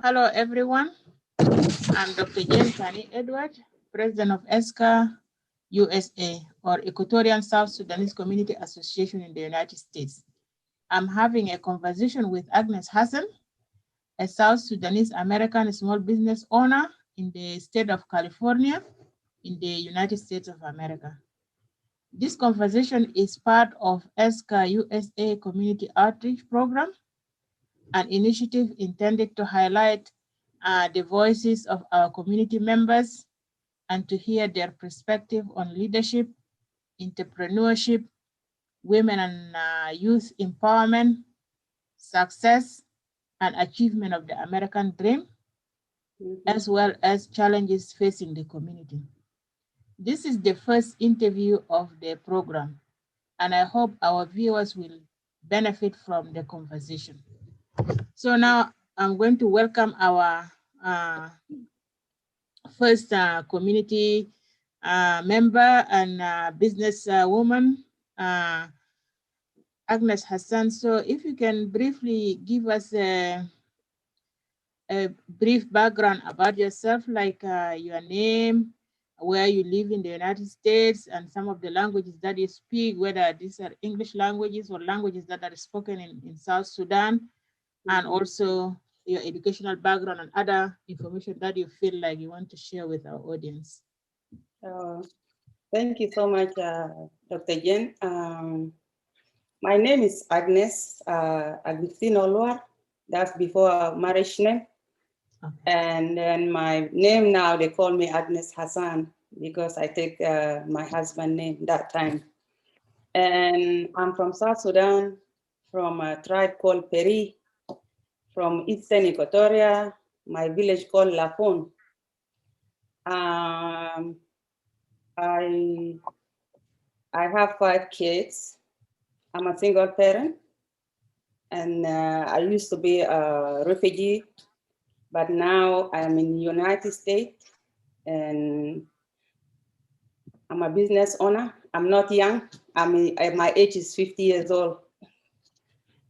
Hello, everyone. I'm Dr. Jane Kani Edward, President of ESSCA-USA, or Equatorian South Sudanese Community Association in the United States. I'm having a conversation with Agnes Hassan, a South Sudanese American small business owner in the state of California in the United States of America. This conversation is part of ESSCA-USA Community Outreach Program, an initiative intended to highlight the voices of our community members and to hear their perspective on leadership, entrepreneurship, women and youth empowerment, success, and achievement of the American dream, as well as challenges facing the community. This is the first interview of the program, and I hope our viewers will benefit from the conversation. So now I'm going to welcome our first community member and business woman, Agnes Hassan. So if you can briefly give us a brief background about yourself, like your name, where you live in the United States, and some of the languages that you speak, whether these are English languages or languages that are spoken in South Sudan, and also your educational background and other information that you feel like you want to share with our audience. Thank you so much, Dr. Jen. My name is Agnes Agustino. That's before marriage name. Okay. And then my name now, they call me Agnes Hassan because I take my husband's name that time. And I'm from South Sudan, from a tribe called Peri, from Eastern Equatoria, my village called Lafon. I have 5 kids. I'm a single parent, and I used to be a refugee, but now I'm in the United States, and I'm a business owner. I'm not young. My age is 50 years old.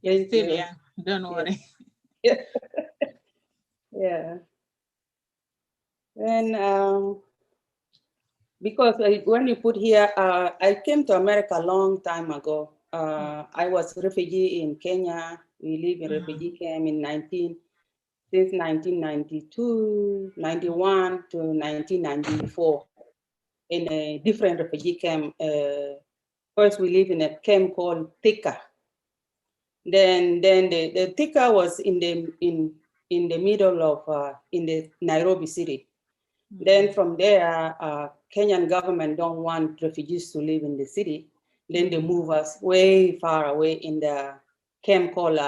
You're still young, don't worry. Yeah. Yeah. And because when you put here, I came to America a long time ago. I was a refugee in Kenya. We live in refugee camp since 1992, 91 to 1994 in a different refugee camp. First, we live in a camp called Thika. Then the Thika was in the middle of in the Nairobi city. Then from there, Kenyan government don't want refugees to live in the city. Then they move us way far away in the camp called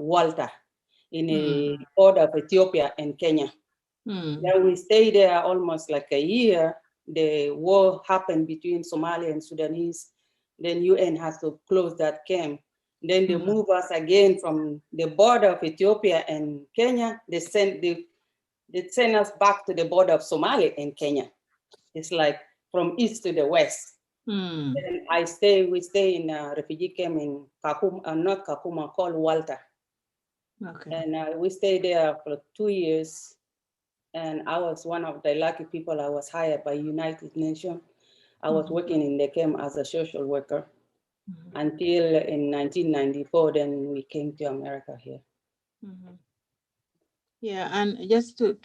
Walter, in the border of Ethiopia and Kenya. Then we stayed there almost like a year. The war happened between Somalia and Sudanese. Then UN has to close that camp. Then they move us again from the border of Ethiopia and Kenya. They send us back to the border of Somalia and Kenya. It's like from east to the west. And we stay in a refugee camp in Kakuma, not Kakuma, called Walter. Okay. And we stayed there for 2 years. And I was one of the lucky people. I was hired by United Nations. I was working in the camp as a social worker until in 1994, then we came to America here. Yeah, and just to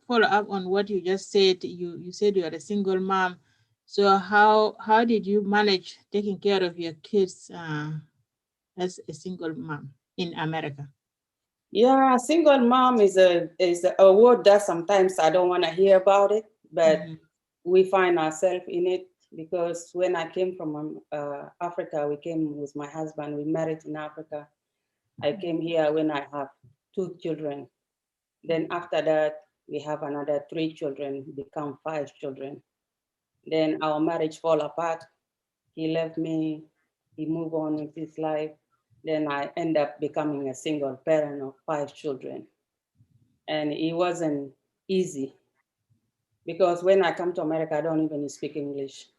follow up on what you just said, you said you are a single mom. So how did you manage taking care of your kids as a single mom in America? Yeah, single mom is a word that sometimes I don't want to hear about it, but we find ourselves in it because when I came from Africa, we came with my husband. We married in Africa. I came here when I have 2 children. Then after that, we have another 3 children, become 5 children. Then our marriage fall apart. He left me, he moved on with his life. Then I end up becoming a single parent of 5 children. And it wasn't easy because when I come to America, I don't even speak English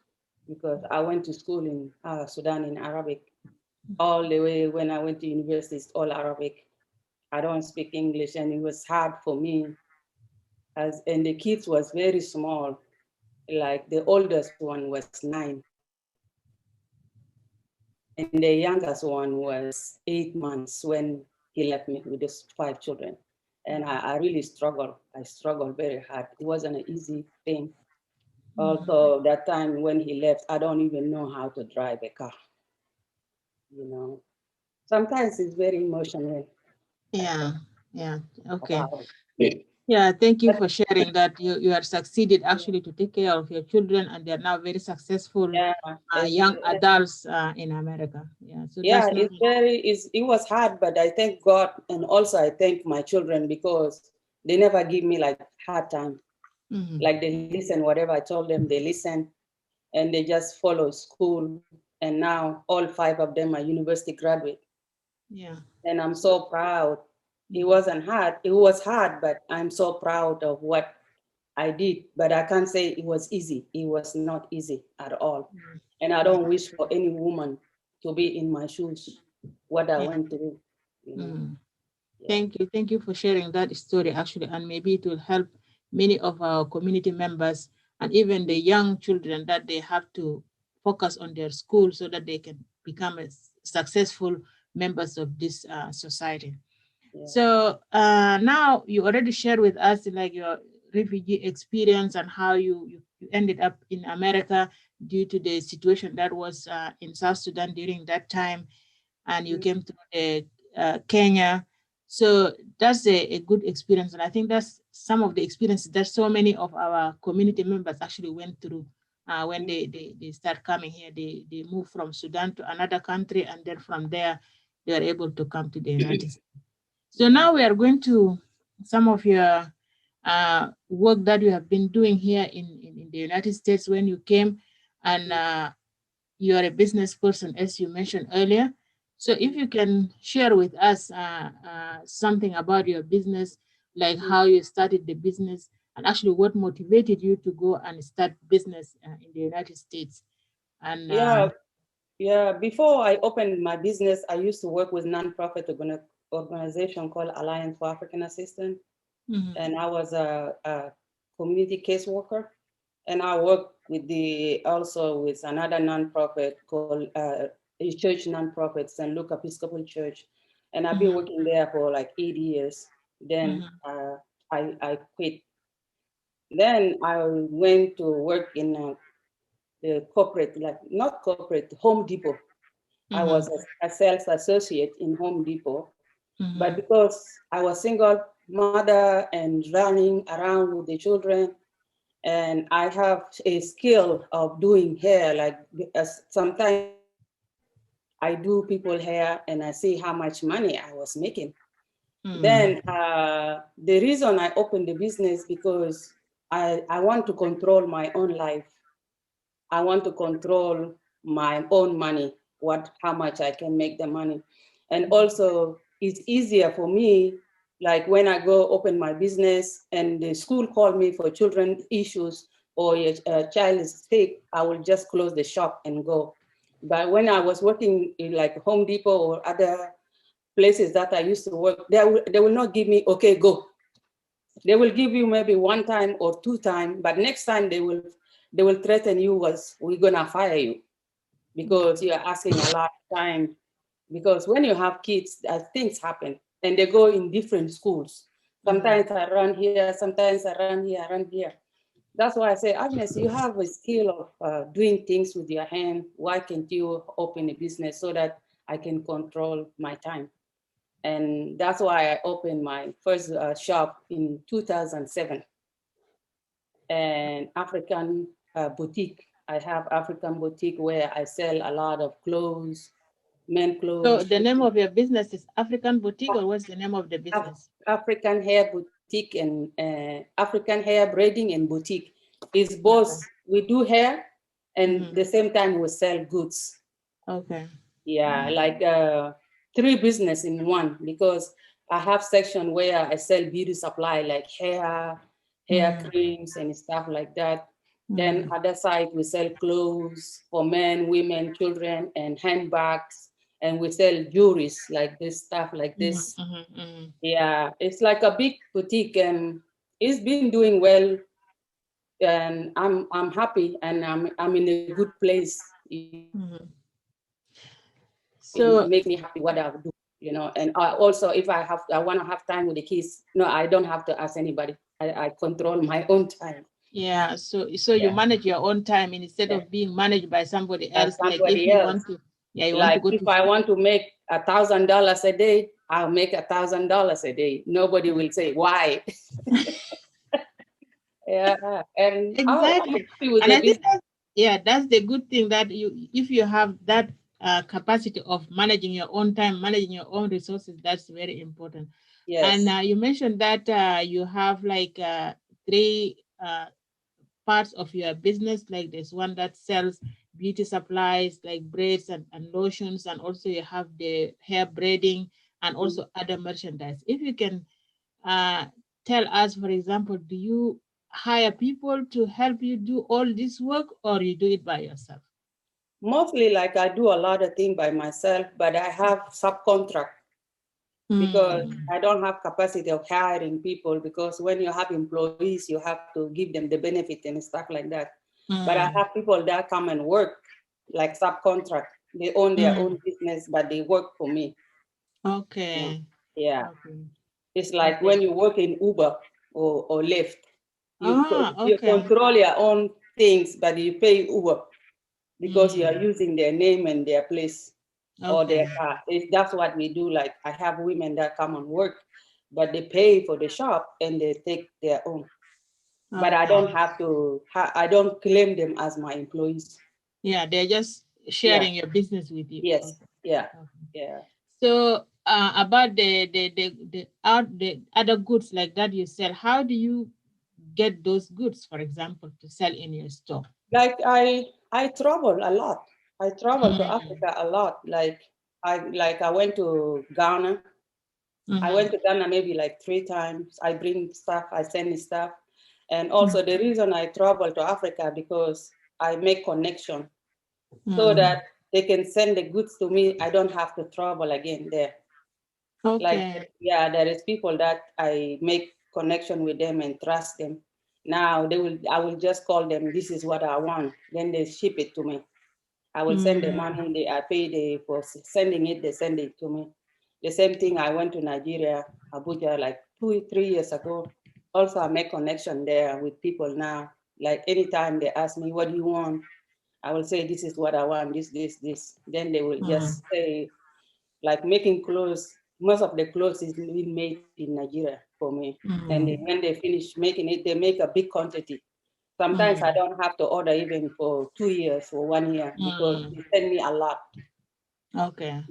because I went to school in Sudan in Arabic. All the way when I went to university, it's all Arabic. I don't speak English, and it was hard for me. And the kids was very small. Like the oldest one was 9. And the youngest one was 8 months when he left me with those 5 children. And I really struggled. I struggled very hard. It wasn't an easy thing. Also, that time when he left, I don't even know how to drive a car. You know, sometimes it's very emotional. Yeah, yeah, okay. About it. Yeah, thank you But for sharing that. You have succeeded actually to take care of your children, and they're now very successful yeah, young adults in America. Yeah, so yeah, that's not. it was hard, but I thank God, and also I thank my children because they never give me like hard time. Mhm. Like they listen, whatever I told them, they listen, and they just follow school. And now all 5 of them are university graduate. Yeah. And I'm so proud. It wasn't hard. It was hard, but I'm so proud of what I did. But I can't say it was easy. It was not easy at all. And I don't wish for any woman to be in my shoes, what I Yeah. went through. You know? Mm. Yeah. Thank you for sharing that story actually, and maybe it will help many of our community members and even the young children that they have to focus on their school so that they can become successful members of this society. Yeah. So now you already shared with us like your refugee experience and how you ended up in America due to the situation that was in South Sudan during that time, and you came through the Kenya. So that's a good experience, and I think that's some of the experiences that so many of our community members actually went through when they start coming here. They move from Sudan to another country, and then from there they are able to come to the United States. So now we are going to some of your work that you have been doing here in the United States when you came, and you are a business person, as you mentioned earlier. So if you can share with us something about your business, like how you started the business, and actually what motivated you to go and start business in the United States. And Yeah. Yeah. Before I opened my business, I used to work with nonprofit organization called Alliance for African Assistance. mhm, And I was a community caseworker. And I worked with also with another nonprofit called a church nonprofit, St. Luke Episcopal Church. And I've been mhm, working there for like 8 years. Then mhm, I quit. Then I went to work in the corporate, like not corporate, Home Depot. I mhm, was a sales associate in Home Depot. But mhm, because I was single mother and running around with the children, and I have a skill of doing hair, like sometimes I do people hair and I see how much money I was making. mhm, Then the reason I opened the business because I want to control my own life. I want to control my own money, how much I can make the money. And also it's easier for me, like when I go open my business and the school call me for children issues or a child is sick, I will just close the shop and go. But when I was working in like Home Depot or other places that I used to work, they will not give me, okay, go. They will give you maybe 1 time or 2 times, but next time they will threaten you as we're gonna fire you because you're asking a lot of time. Because when you have kids, things happen and they go in different schools. Sometimes I run here, sometimes I run here, I run here. That's why I say, Agnes, you have a skill of doing things with your hand. Why can't you open a business so that I can control my time? And that's why I opened my first shop in 2007, an African boutique. I have African boutique where I sell a lot of clothes, men So clothes, the name of your business is African Boutique, or what's the name of the business? African hair boutique and African hair braiding and boutique. It's both, Okay. we do hair and Mhm. the same time we sell goods. Okay. Yeah, like 3 business in one, because I have section where I sell beauty supply like hair Mhm. creams and stuff like that. Then Mhm. other side we sell clothes for men, women, children, and handbags and we sell jewelries like this stuff like this. Yeah, it's like a big boutique, and it's been doing well, and I'm happy, and I'm in a good place. So it makes me happy what I do, you know. And also, if I want to have time with the kids, no, I don't have to ask anybody. I control my own time. yeah, so you manage your own time instead of being managed by somebody else. Like if you want to, you want to go if I want to make $1,000 a day, I'll make $1,000 a day. Nobody will say why. Yeah, and exactly. And I think that's the good thing, that if you have that capacity of managing your own time, managing your own resources, that's very important. Yes. And you mentioned that you have like 3 parts of your business. Like there's one that sells beauty supplies like braids and lotions, and also you have the hair braiding and also other merchandise. If you can tell us, for example, do you hire people to help you do all this work, or you do it by yourself? Mostly, like, I do a lot of things by myself, but I have subcontract because I don't have capacity of hiring people, because when you have employees, you have to give them the benefit and stuff like that. But I have people that come and work like subcontract. They own their own business, but they work for me. Okay. Yeah. Okay. It's like when you work in Uber or Lyft, you control your own things, but you pay Uber because you are using their name and their place or their car. That's what we do. Like, I have women that come and work, but they pay for the shop and they take their own. But I don't have to, I don't claim them as my employees. Yeah, they're just sharing your business with you. Yes. Yeah. Yeah. So about the other goods like that you sell, how do you get those goods, for example, to sell in your store? Like, I travel a lot. I travel to Africa a lot. Like I went to Ghana. I went to Ghana maybe like 3 times. I bring stuff, I send stuff. And also the reason I travel to Africa, because I make connection so that they can send the goods to me. I don't have to travel again there. Like, yeah, there is people that I make connection with them and trust them. Now I will just call them, this is what I want. Then they ship it to me. I will send the money, I pay for sending it, they send it to me. The same thing, I went to Nigeria, Abuja, like 2-3 years ago. Also, I make connection there with people now. Like, anytime they ask me, what do you want? I will say, this is what I want, this. Then they will just say, like, making clothes. Most of the clothes is being made in Nigeria for me. And when they finish making it, they make a big quantity. Sometimes I don't have to order even for 2 years or 1 year, because they send me a lot. Okay.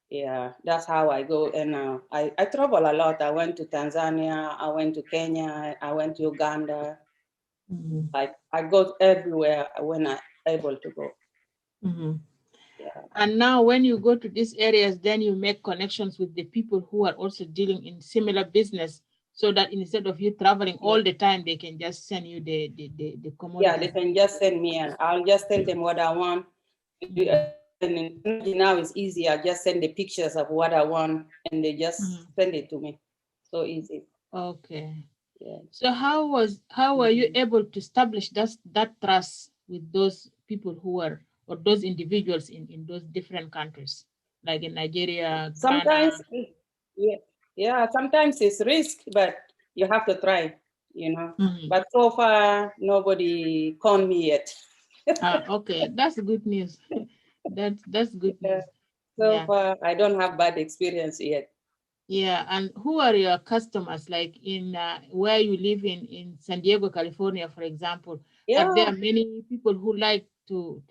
Yeah, that's how I go. And I travel a lot. I went to Tanzania, I went to Kenya, I went to Uganda. Like, I go everywhere when I'm able to go. Yeah. And now when you go to these areas, then you make connections with the people who are also dealing in similar business, so that instead of you traveling all the time, they can just send you the commodities. Yeah, they can just send me, and I'll just tell them what I want. And now it's easy. I just send the pictures of what I want, and they just send it to me. So easy. Okay. Yeah. So how were you able to establish that trust with those people who were, or those individuals in those different countries, like in Nigeria, sometimes Ghana? yeah, sometimes it's risk, but you have to try, you know. But so far nobody conned me yet. Okay, that's good news. That's good news. So far I don't have bad experience yet. Yeah, and who are your customers? Like in where you live in San Diego, California, for example? Yeah. Are there many people who like to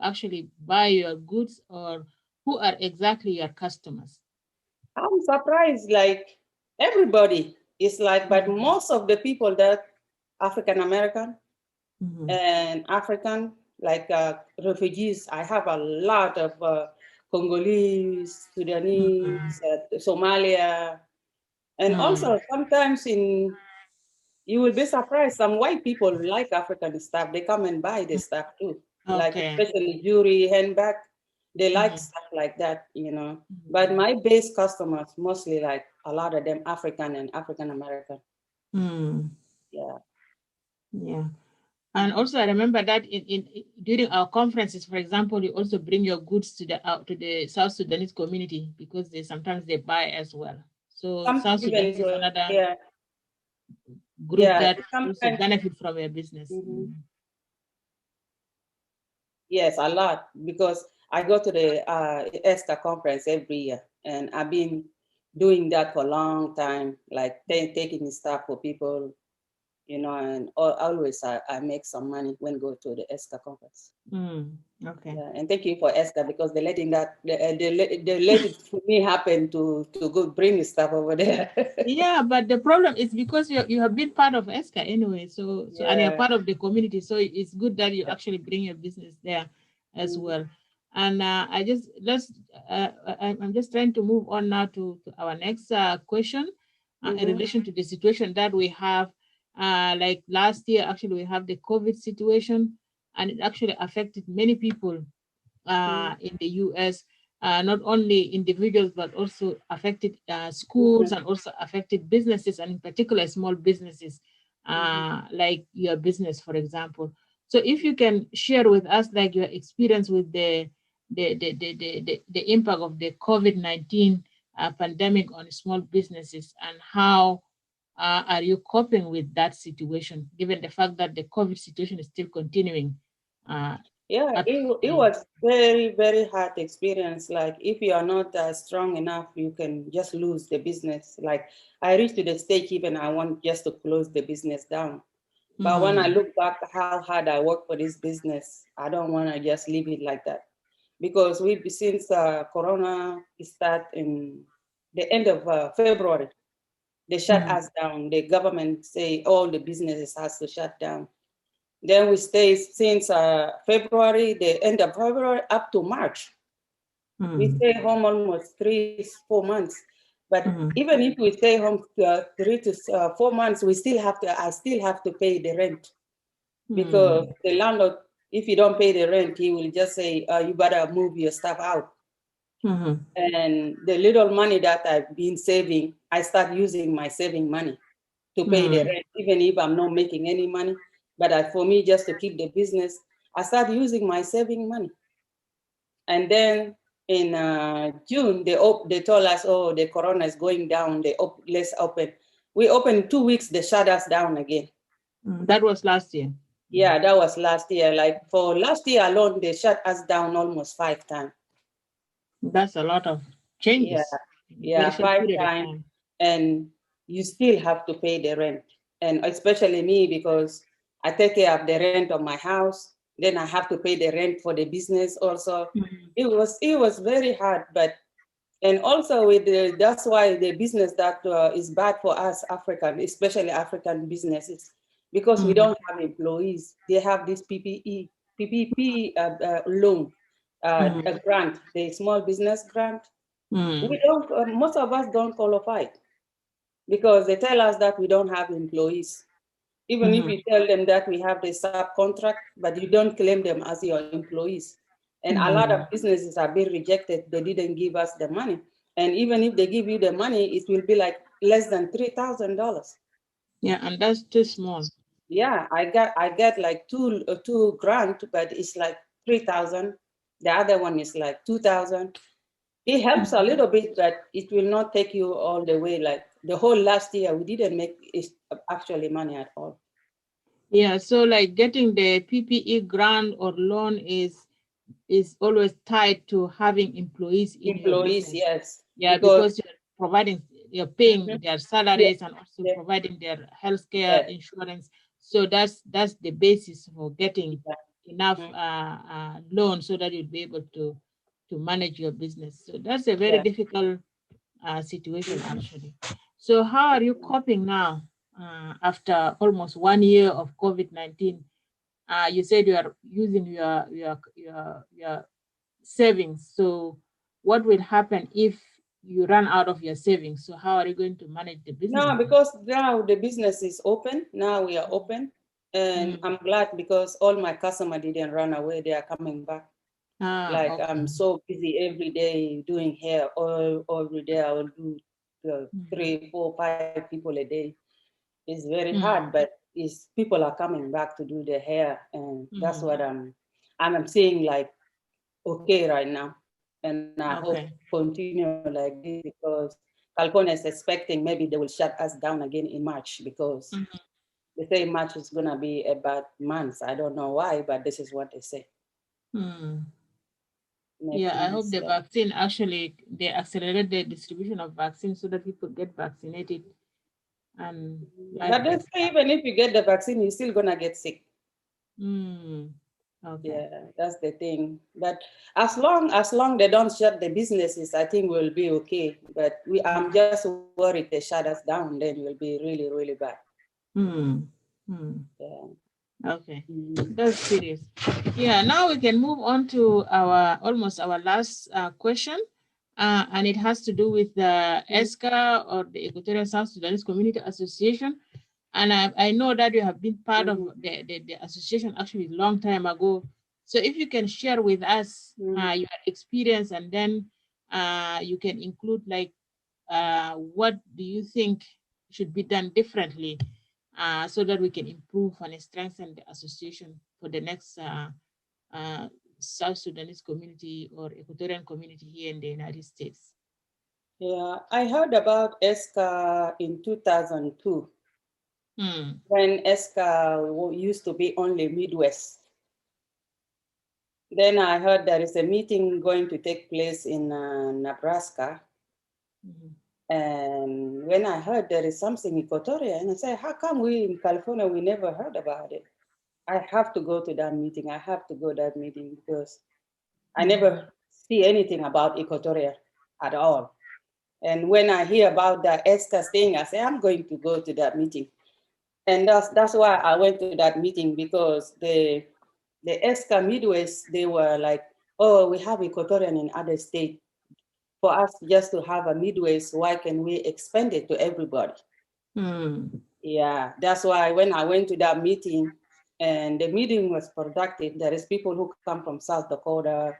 actually buy your goods, or who are exactly your customers? I'm surprised, like, everybody is like, but most of the people that African American and African, like refugees. I have a lot of Congolese, Sudanese, Somalia, and also sometimes you will be surprised, some white people like African stuff. They come and buy the stuff too, like especially jewelry, handbag. They like stuff like that, you know. But my base customers, mostly like a lot of them African and African American. Yeah. Yeah. And also, I remember that during our conferences, for example, you also bring your goods to the South Sudanese community because sometimes they buy as well. So South Sudanese is another group that also benefit from your business. Yes, a lot, because I go to the ESSCA conference every year, and I've been doing that for a long time, like taking stuff for people, you know, and always I make some money when go to the ESSCA conference. Okay. Yeah, and thank you for ESSCA because they're letting that they let it for me happen to go bring stuff over there. Yeah, but the problem is because you have been part of ESSCA anyway, so and you're part of the community, so it's good that you actually bring your business there as well. And I'm just trying to move on now to our next question in relation to the situation that we have. Like last year, actually, we have the COVID situation, and it actually affected many people in the US. Not only individuals, but also affected schools and also affected businesses, and in particular small businesses, like your business, for example. So if you can share with us like your experience with the impact of the COVID-19 pandemic on small businesses, and how are you coping with that situation, given the fact that the COVID situation is still continuing? Yeah, it was very, very hard experience. Like if you are not strong enough, you can just lose the business. Like I reached to the stage even I want just to close the business down. But when I look back how hard I worked for this business, I don't want to just leave it like that. Because since Corona started in the end of February, they shut us down. The government say all the businesses has to shut down. Then we stay since February, the end of February up to March. We stay home almost 3-4 months. But even if we stay home 3 to 4 months, I still have to pay the rent. Because the landlord, if you don't pay the rent, he will just say, you better move your stuff out. And the little money that I've been saving, I start using my saving money to pay the rent, even if I'm not making any money. But for me, just to keep the business, I started using my saving money. And then in June, they told us, oh, the corona is going down, let's open. We opened 2 weeks, they shut us down again. That was last year. Yeah, that was last year. Like for last year alone, they shut us down almost 5 times. That's a lot of changes. Yeah, 5 times. And you still have to pay the rent. And especially me, because I take care of the rent of my house. Then I have to pay the rent for the business also. It was very hard, and also that's why the business that is bad for us African, especially African businesses, because we don't have employees. They have this PPP loan, a grant, the small business grant. We don't. Most of us don't qualify because they tell us that we don't have employees. Even if you tell them that we have the subcontract, but you don't claim them as your employees. And a lot of businesses are being rejected. They didn't give us the money. And even if they give you the money, it will be like less than $3,000. Yeah, and that's too small. Yeah, I get like two grant, but it's like 3,000. The other one is like 2,000. It helps a little bit, but it will not take you all the way. Like the whole last year, we didn't make actually money at all. Yeah, so like getting the PPE grant or loan is always tied to having employees in your business. Yes. Yeah, because you're paying their salaries and also providing their healthcare insurance. So that's the basis for getting enough loan so that you'll be able to manage your business. So that's a very difficult situation actually. So how are you coping now after almost 1 year of COVID-19? You said you are using your savings. So what will happen if you run out of your savings? So how are you going to manage the business? No, because now the business is open. Now we are open. And I'm glad because all my customers didn't run away. They are coming back. Like Okay. I'm so busy every day doing hair, all every day I will do 3, 4, 5 people a day. It's very hard, but it's people are coming back to do their hair, and that's what I'm seeing like okay right now. And I hope continue like this because California is expecting maybe they will shut us down again in March because they say March is gonna be a bad month. I don't know why, but this is what they say. Yeah, I hope the vaccine actually, they accelerate the distribution of vaccines so that people get vaccinated. And but they say even if you get the vaccine, you're still gonna get sick. Okay. Yeah, that's the thing. But as long they don't shut the businesses, I think we'll be okay. But I'm just worried they shut us down, then we'll be really, really bad. Yeah. Okay, that's serious. Yeah, now we can move on to our almost our last question, and it has to do with the ESSCA, or the Equatorian South Sudanese Community Association. And I know that you have been part of the association actually a long time ago. So if you can share with us your experience, and then you can include like what do you think should be done differently so that we can improve and strengthen the association for the next South Sudanese community or Equatorian community here in the United States. Yeah, I heard about ESSCA in 2002 when ESSCA used to be only Midwest. Then I heard there is a meeting going to take place in Nebraska. And when I heard there is something in Equatoria, and I said, how come we in California, we never heard about it? I have to go to that meeting. I have to go to that meeting because I never see anything about Equatoria at all. And when I hear about the ESSCA thing, I say, I'm going to go to that meeting. And that's why I went to that meeting, because the ESSCA Midwest, they were like, oh, we have Equatorian in other states. For us just to have a Midwest, why can we expand it to everybody? Yeah, that's why when I went to that meeting, and the meeting was productive, there is people who come from South Dakota,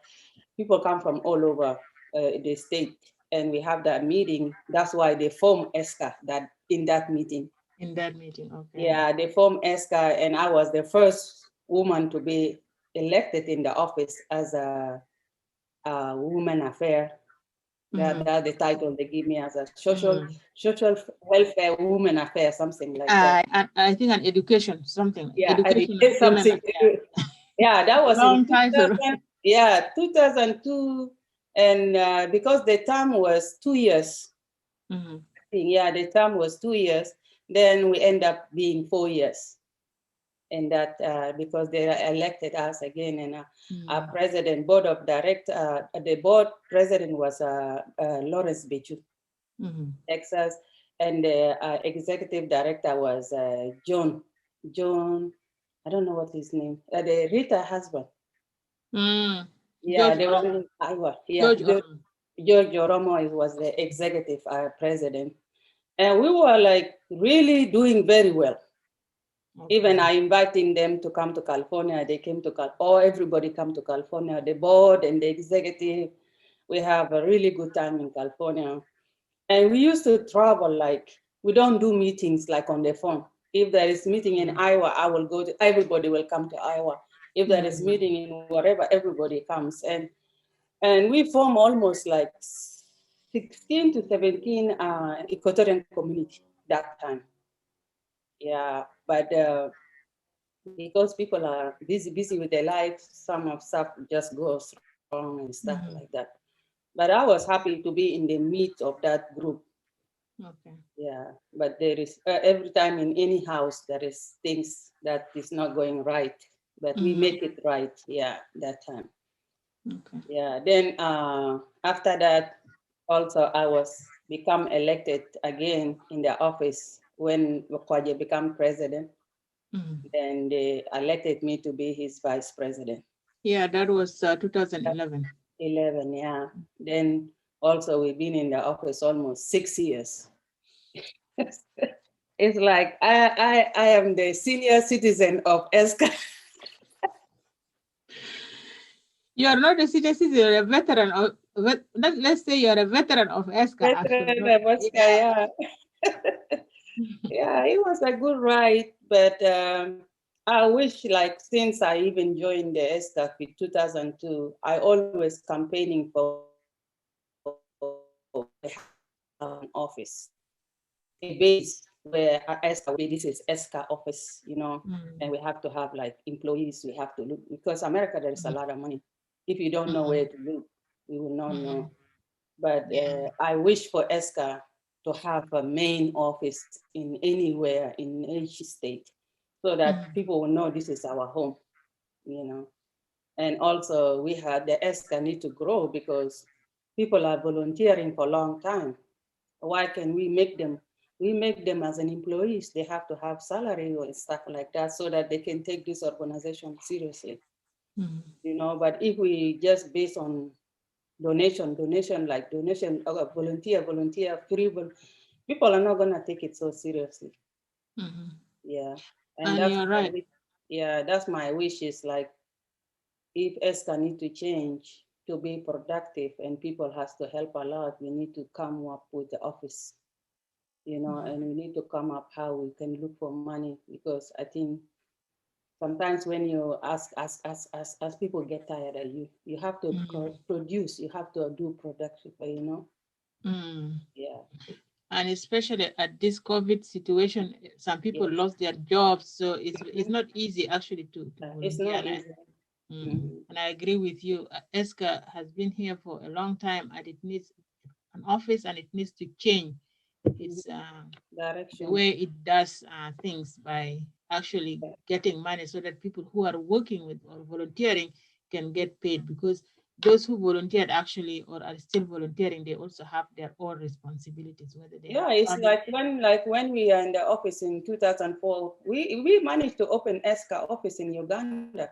people come from all over the state, and we have that meeting. That's why they formed ESSCA in that meeting. In that meeting, okay. Yeah, they formed ESSCA, and I was the first woman to be elected in the office as a woman affair. That's the title they give me, as a social welfare woman affair, something like that. I think an education, something. Yeah, Education something. Yeah, that was long in 2000, title. 2002, and because the term was 2 years. Yeah, the term was 2 years. Then we end up being 4 years. And that because they elected us again, and our president, board of director, the board president was Lawrence Bechu, Texas, and the executive director was John, I don't know what his name, the Rita husband. Yeah, George they were in Iowa. Yeah, George Oromo was the executive president, and we were like really doing very well. Okay. Even I inviting them to come to California, they came to everybody come to California, the board and the executive. We have a really good time in California. And we used to travel, like, we don't do meetings like on the phone. If there is meeting in Iowa, I will go to, everybody will come to Iowa. If there is meeting in wherever, everybody comes. And we form almost like 16 to 17 Equatorian community that time. Yeah, but because people are busy with their life, some of stuff just goes wrong and stuff like that. But I was happy to be in the midst of that group. Okay. Yeah, but there is every time in any house there is things that is not going right, but we make it right. Yeah, that time. Okay. Yeah. Then after that, also I was become elected again in the office when Kwaje became president. Then they elected me to be his vice president. Yeah, that was 2011. 11, yeah. Then also we've been in the office almost 6 years. It's like I am the senior citizen of ESSCA. You are not a citizen, you're a veteran of, let's say you're a veteran of ESSCA, actually. Veteran of ESSCA, yeah. Yeah, it was a good ride, but I wish, like, since I even joined the ESSCA in 2002, I always campaigning for an office, a base where ESSCA, this is ESSCA office, you know, and we have to have like employees, we have to look, because America, there is a lot of money. If you don't know where to look, we will not know. But I wish for ESSCA to have a main office in anywhere in each state, so that people will know this is our home, you know. And also we had the ESSCA need to grow because people are volunteering for a long time. Why can we make them? We make them as an employees. They have to have salary or stuff like that so that they can take this organization seriously. You know, but if we just based on donation, volunteer, free, people are not gonna take it so seriously. Yeah, and that's you're right. Yeah, that's my wish is like, if ESCA need to change to be productive and people has to help a lot, we need to come up with the office, you know, and we need to come up how we can look for money, because I think sometimes when you as people get tired of you, you have to produce, you have to do production, you know. Yeah. And especially at this COVID situation, some people lost their jobs, so it's not easy actually to It's volunteer. not easy. And I agree with you. ESSCA has been here for a long time, and it needs an office, and it needs to change its direction, the way it does things by actually getting money so that people who are working with or volunteering can get paid, because those who volunteered actually or are still volunteering, they also have their own responsibilities, whether they have it's family. like when we are in the office in 2004, we managed to open ESSCA office in Uganda.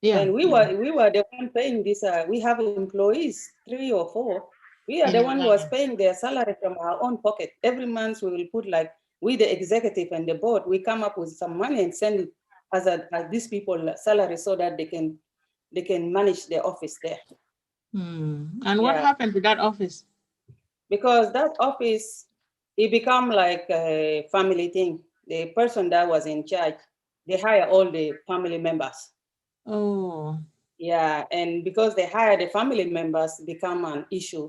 And we were the one paying this. We have employees, 3 or 4. We are the one who was paying their salary from our own pocket. Every month we will put, like, we the executive and the board, we come up with some money and send it as these people salary so that they can manage their office there. And what happened to that office? Because that office, it become like a family thing. The person that was in charge, they hire all the family members. Oh. Yeah, and because they hire the family members, become an issue.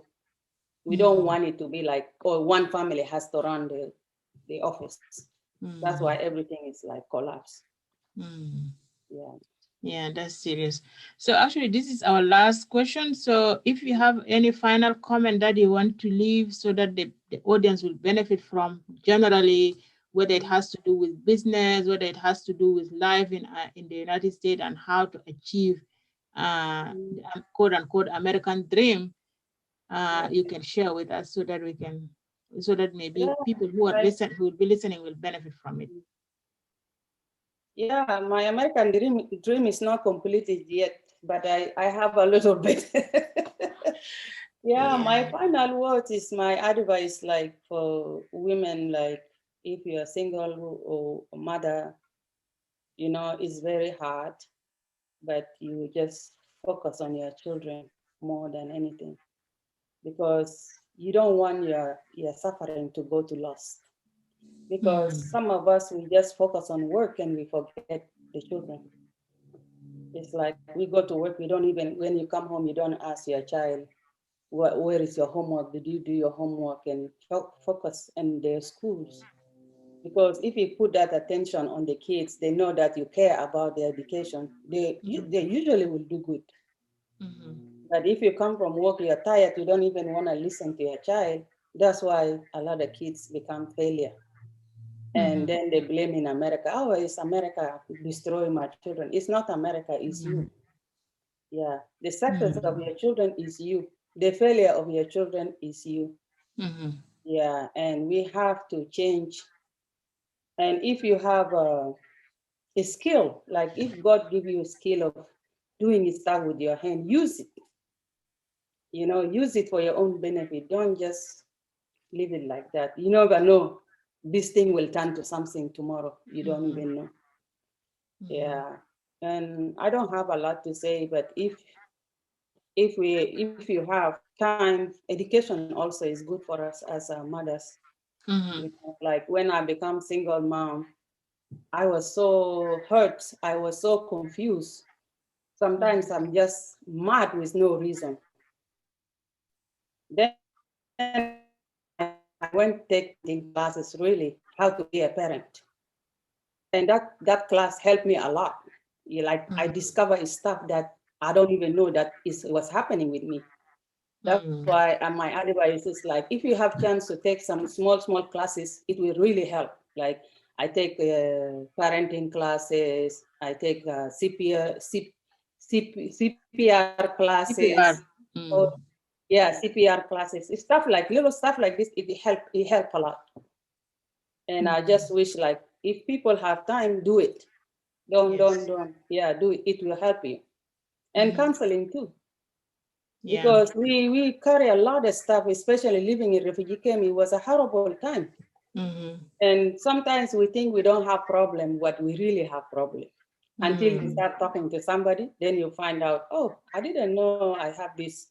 We don't want it to be like, oh, one family has to run the office. That's why everything is like collapse. Yeah, that's serious. So actually, this is our last question. So if you have any final comment that you want to leave so that the audience will benefit from generally, whether it has to do with business, whether it has to do with life in the United States and how to achieve the quote unquote American dream, you can share with us so that we can, so that maybe people who are who will be listening will benefit from it. Yeah, my American dream is not completed yet, but I have a little bit. My final word is my advice, like, for women, like, if you're single or a mother, you know, it's very hard, but you just focus on your children more than anything, because you don't want your suffering to go to loss. Because some of us, we just focus on work and we forget the children. It's like we go to work, we don't even, when you come home, you don't ask your child, where is your homework? Did you do your homework? And focus on their schools. Because if you put that attention on the kids, they know that you care about their education. They usually will do good. But if you come from work, you're tired, you don't even want to listen to your child. That's why a lot of kids become failure. And then they blame in America. Oh, it's America destroying my children. It's not America, it's you. Yeah, the success of your children is you. The failure of your children is you. Yeah, and we have to change. And if you have a skill, like if God give you a skill of doing stuff with your hand, use it. You know, use it for your own benefit. Don't just leave it like that. You never know. This thing will turn to something tomorrow. You don't even know. Yeah. And I don't have a lot to say, but if if you have time, education also is good for us as mothers. You know, like when I become single mom, I was so hurt. I was so confused. Sometimes I'm just mad with no reason. Then I went taking classes, really, how to be a parent. And that class helped me a lot. Like I discovered stuff that I don't even know that was happening with me. That's why my advice is like, if you have chance to take some small classes, it will really help. Like I take parenting classes, I take CPR classes, CPR. or yeah, CPR classes. It's stuff like little stuff like this. It help a lot. And I just wish like if people have time, do it. Don't. Yeah, do it. It will help you. And counseling too. Yeah. Because we carry a lot of stuff, especially living in refugee camp. It was a horrible time. And sometimes we think we don't have problem, but we really have problem. Until you start talking to somebody, then you find out, oh, I didn't know I have this.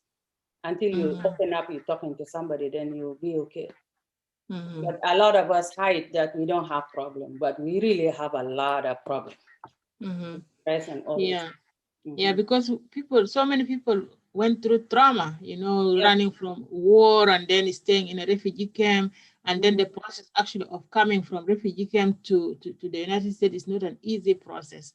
Until you open up, you're talking to somebody, then you'll be okay. But a lot of us hide that we don't have problem, but we really have a lot of problem. Present always. Yeah. Yeah, because so many people went through trauma, you know, running from war and then staying in a refugee camp. And then the process actually of coming from refugee camp to the United States is not an easy process.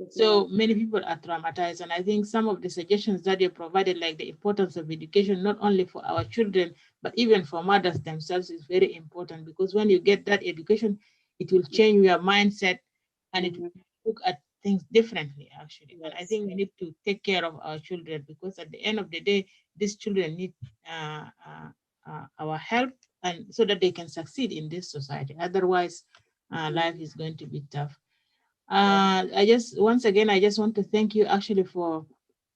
So many people are traumatized. And I think some of the suggestions that you provided, like the importance of education, not only for our children, but even for mothers themselves, is very important, because when you get that education, it will change your mindset and it will look at things differently, actually. And I think we need to take care of our children, because at the end of the day, these children need our help, and so that they can succeed in this society. Otherwise, life is going to be tough. Once again, I just want to thank you actually for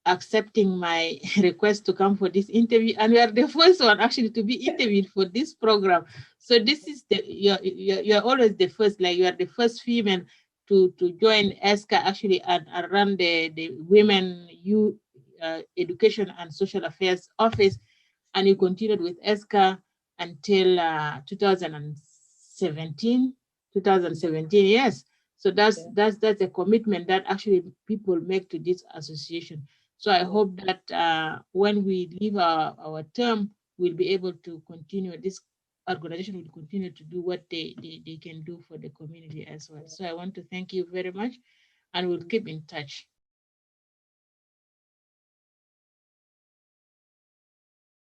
accepting my request to come for this interview. And you are the first one actually to be interviewed for this program. So this is you're always the first, like you are the first female to join ESSCA actually and run the Women Education and Social Affairs Office. And you continued with ESSCA until 2017, yes. So that's a commitment that actually people make to this association. So I hope that when we leave our term, we'll be able to continue. This organization will continue to do what they can do for the community as well. So I want to thank you very much, and we'll keep in touch.